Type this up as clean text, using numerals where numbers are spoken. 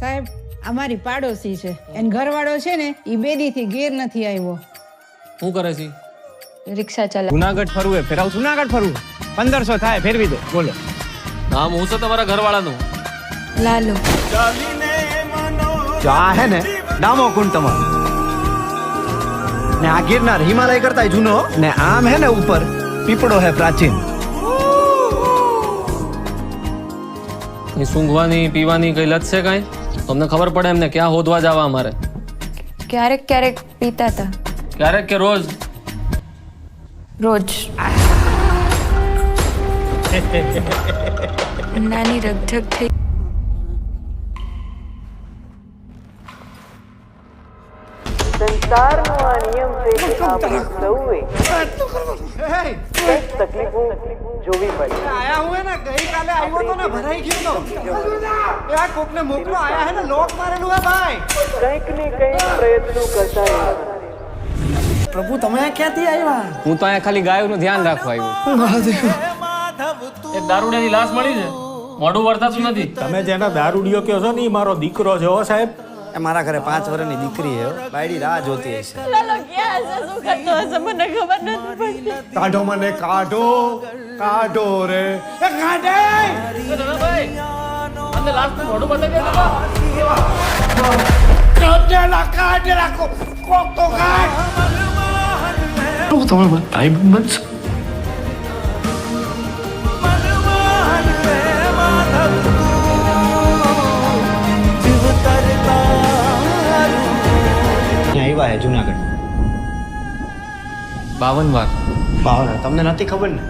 સાહેબ અમારી પાડોશી છે એન ઘરવાળો છે ને ઈ બેદીથી ઘેર નથી આવ્યો. શું કરે છે? રિક્ષા ચલાવે. જુનાગઢ ફરવું ફેરાવ. જુનાગઢ ફરવું 1500 થાય, ફેરવી દો. બોલો. નામ હું છે તમારા ઘરવાળાનું? લાલો. જો આ હે ને ડામો કુંડ તમારો, ને આ ગિરનાર હિમાલય કરતા જૂનો, ને આમ હે ને ઉપર પીપળો હે પ્રાચીન. સૂંઘવાની પીવાની કઈ લત છે કાંઈ? તમને ખબર પડે એમને ક્યાં હોદવા જવા અમારે? ક્યારેક ક્યારેક પીતા હતા. ક્યારેક કે રોજ? રોજ. નાની રગઝગ થઈ. સંસારનો આ નિયમ છે કે આપણે સૌએ કંઈક તકલીફો જોવી પડે. આયા હું હે ને ગઈકાલે આવ્યો તો ને ભરાઈ ગયો તો. એ આ કોકને મોકલો આયા હે ને લોક મારેલું હે ભાઈ. કંઈક ને કંઈક પ્રયત્નો કરતા રહેવાના. પ્રભુ તમે ક્યાંથી આવ્યા? હું તો અહીંયા ખાલી ગાયોનું ધ્યાન રાખવા આવ્યો. એક દારૂડિયાની લાશ મળી છે, મોઢું વર્તાતું નથી. તમે જેના દારૂડિયો કહો છો ને એ મારો દીકરો છે હો સાહેબ. એ મારા ઘરે 5 વર્ષની દીકરી હે, બાયડી રાહ જોતી હશે. કાઢો મને, કાઢો કાઢો રે, એ કાઢે. અંદર લાશનું મોઢું બતાવી દે. કાઢે રાખો, કોક તો કાઢ. તમે ભાઈ બનશો. આવ્યા હે જુનાગઢ 52 વાર. બાવન. તમને નથી ખબર ને?